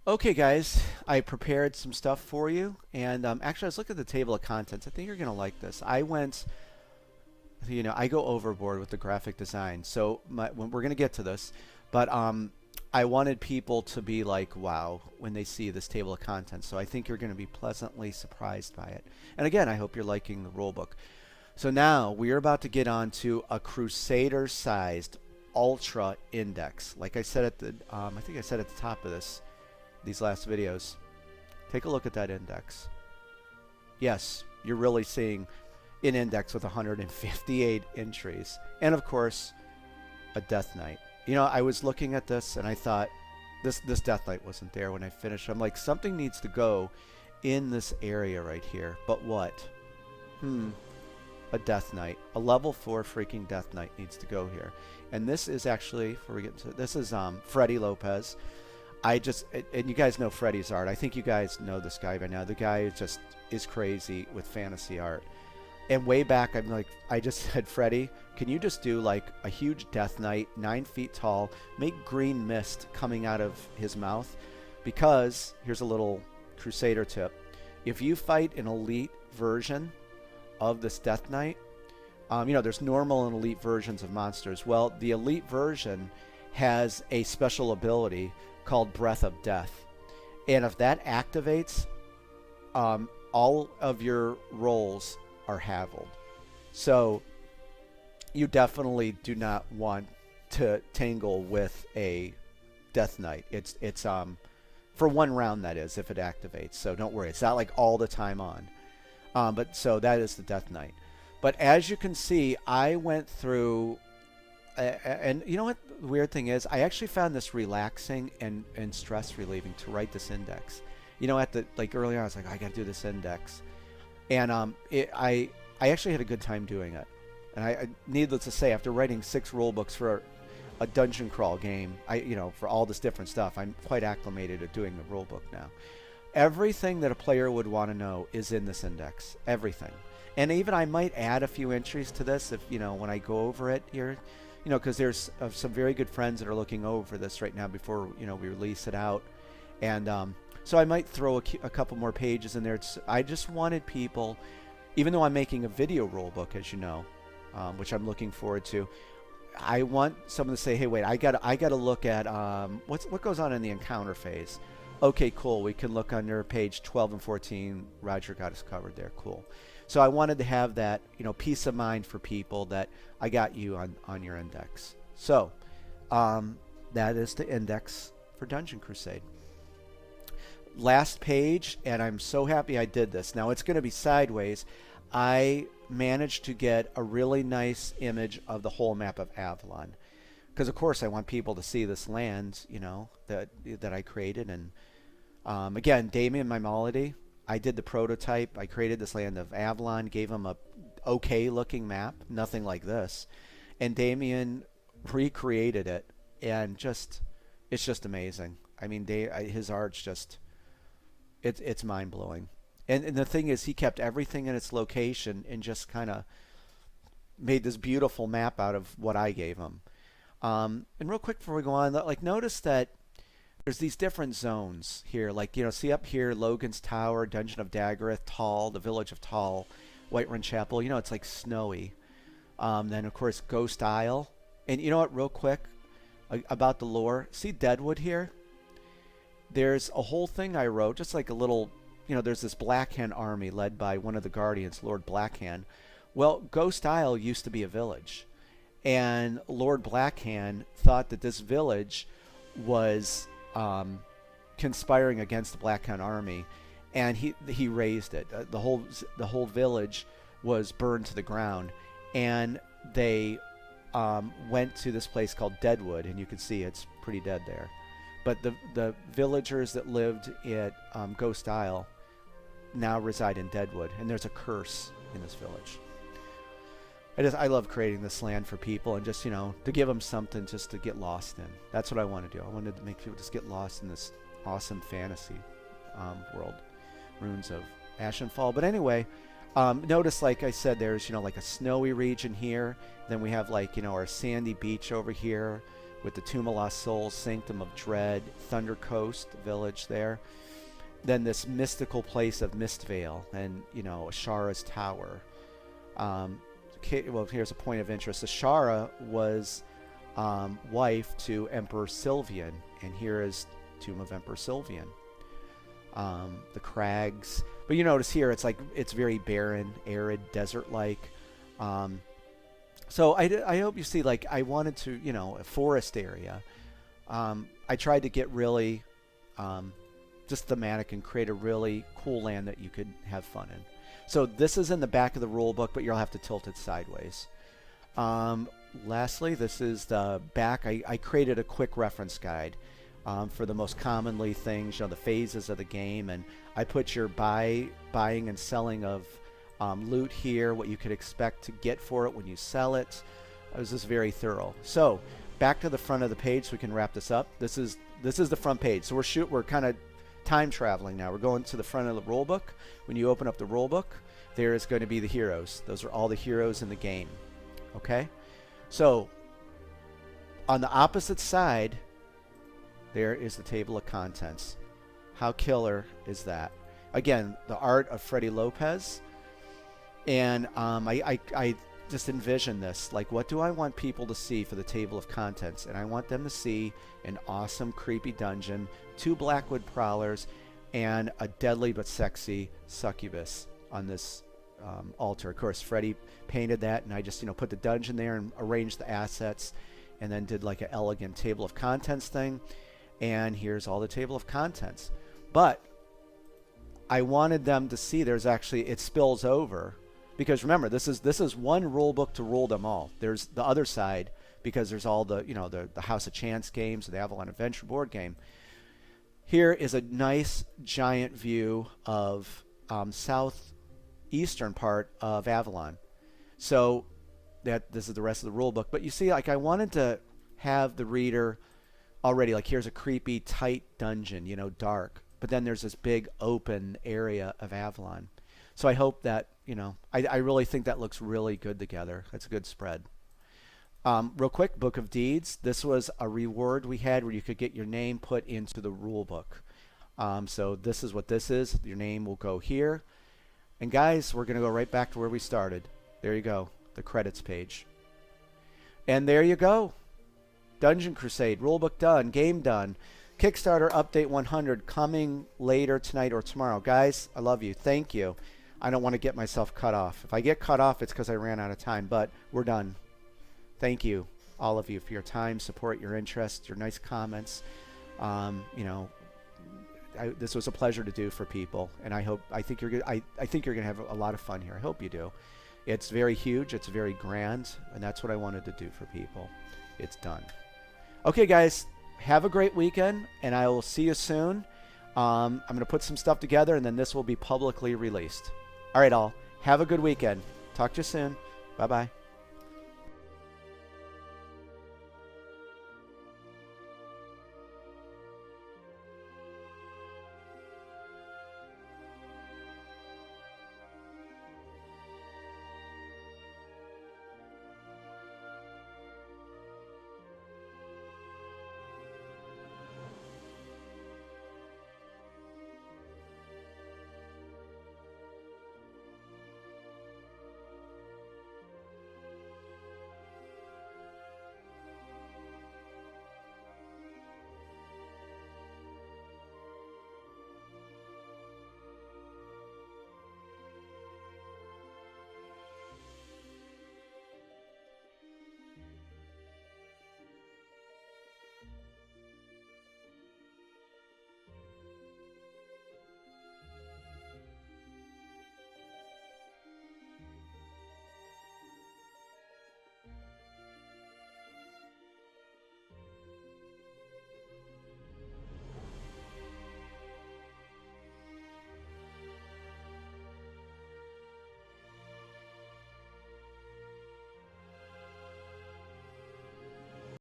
Okay, guys, I prepared some stuff for you, and actually, I was looking at the table of contents. I think you're gonna like this. I go overboard with the graphic design, so when we're gonna get to this, but I wanted people to be like, "Wow," when they see this table of contents. So I think you're gonna be pleasantly surprised by it. And again, I hope you're liking the rulebook. So now we are about to get on to a Crusader-sized Ultra Index. Like I said I think I said at the top of these last videos. Take a look at that index. Yes, you're really seeing an index with 158 entries. And of course, a Death Knight. I was looking at this and I thought this Death Knight wasn't there when I finished. I'm like, something needs to go in this area right here. But what? A Death Knight. A level 4 freaking Death Knight needs to go here. And this is actually, before we get into it, this is Freddy Lopez. And you guys know Freddy's art. I think you guys know this guy by now. The guy just is crazy with fantasy art. And way back, I just said, Freddy, can you just do like a huge Death Knight, 9 feet tall, make green mist coming out of his mouth? Because, here's a little Crusader tip. If you fight an elite version of this Death Knight, there's normal and elite versions of monsters. Well, the elite version has a special ability called Breath of Death. And if that activates, all of your rolls are halved. So you definitely do not want to tangle with a Death Knight. It's for one round, that is, if it activates. So don't worry. It's not like all the time on. But so that is the Death Knight. But as you can see, I went through and you know what the weird thing is? I actually found this relaxing and stress relieving to write this index. Earlier on, I was like, I got to do this index. And I actually had a good time doing it. And I needless to say, after writing 6 rule books for a dungeon crawl game, for all this different stuff, I'm quite acclimated at doing the rule book now. Everything that a player would want to know is in this index. Everything. And even I might add a few entries to this if, when I go over it here. Because there's some very good friends that are looking over this right now before, we release it out. And so I might throw a couple more pages in there. I just wanted people, even though I'm making a video rule book, as you know, which I'm looking forward to, I want someone to say, hey, wait, I gotta look at what goes on in the encounter phase. Okay, cool. We can look under page 12 and 14. Roger got us covered there. Cool. So I wanted to have that, peace of mind for people that I got you on your index. So that is the index for Dungeon Crusade. Last page, and I'm so happy I did this. Now it's going to be sideways. I managed to get a really nice image of the whole map of Avalon. Because, of course, I want people to see this land, that I created. And, again, Damien Maimolidi, I did the prototype. I created this land of Avalon, gave him a okay-looking map, nothing like this. And Damien recreated it, and it's just amazing. I mean, his art's just, it's mind-blowing. And the thing is, he kept everything in its location and just kind of made this beautiful map out of what I gave him. And real quick before we go on, notice that there's these different zones here. See up here, Logan's Tower, Dungeon of Daggereth, Tall, the Village of Tall, Whiterun Chapel. It's like snowy. Then, of course, Ghost Isle. And you know what, real quick, about the lore. See Deadwood here? There's a whole thing I wrote, just like a little, there's this Blackhand army led by one of the Guardians, Lord Blackhand. Well, Ghost Isle used to be a village. And Lord Blackhand thought that this village was conspiring against the Blackhand army, and he razed it. The whole village was burned to the ground, and they went to this place called Deadwood, and you can see it's pretty dead there. But the villagers that lived at Ghost Isle now reside in Deadwood, and there's a curse in this village. I love creating this land for people, and just, to give them something just to get lost in. That's what I want to do. I wanted to make people just get lost in this awesome fantasy world. Runes of Ashenfall. But anyway, notice, like I said, there's, like a snowy region here. Then we have, our sandy beach over here. with the Tomb of Lost Souls, Sanctum of Dread, Thunder Coast village there. Then this mystical place of Mistvale and, you know, Ashara's Tower. Well, here's a point of interest. Ashara was wife to Emperor Sylvian, and here is Tomb of Emperor Sylvian. The crags, but you notice here it's like it's very barren, arid, desert-like. So I hope you see, like, I wanted to, you know, a forest area. I tried to get really just thematic and create a really cool land that you could have fun in. So this is in the back of the rule book, but you'll have to tilt it sideways. Lastly, this is the back. I created a quick reference guide for the most commonly things, you know, the phases of the game, and I put your buying and selling of loot here, what you could expect to get for it when you sell it. It was just very thorough. So back to the front of the page so we can wrap this up. This is the front page. So we're kind of time traveling now. We're going to the front of the rule book. When you open up the rule book, there is going to be the heroes. Those are all the heroes in the game. Okay? So on the opposite side, there is the table of contents. How killer is that? Again, the art of Freddie Lopez. And I just envision this. Like, what do I want people to see for the table of contents? And I want them to see an awesome, creepy dungeon, 2 Blackwood Prowlers, and a deadly but sexy succubus on this altar. Of course, Freddie painted that, and I just, you know, put the dungeon there and arranged the assets, and then did like an elegant table of contents thing. And here's all the table of contents. But I wanted them to see there's actually, it spills over. Because remember, this is one rule book to rule them all. There's the other side, because there's all the, you know, the House of Chance games, the Avalon Adventure board game. Here is a nice giant view of southeastern part of Avalon. So this is the rest of the rule book. But you see, like, I wanted to have the reader already, like, here's a creepy, tight dungeon, you know, dark. But then there's this big open area of Avalon. So I hope that, you know, I really think that looks really good together. That's a good spread. Real quick, Book of Deeds. This was a reward we had where you could get your name put into the rule book. So this is what this is. Your name will go here. And guys, we're going to go right back to where we started. There you go, the credits page. And there you go. Dungeon Crusade, rulebook done, game done. Kickstarter update 100 coming later tonight or tomorrow. Guys, I love you. Thank you. I don't want to get myself cut off. If I get cut off, it's because I ran out of time, but we're done. Thank you, all of you, for your time, support, your interest, your nice comments. You know, this was a pleasure to do for people, and I think you're gonna have a lot of fun here. I hope you do. It's very huge. It's very grand, and that's what I wanted to do for people. It's done. Okay, guys, have a great weekend, and I will see you soon. I'm going to put some stuff together, and then this will be publicly released. All right, all. Have a good weekend. Talk to you soon. Bye-bye.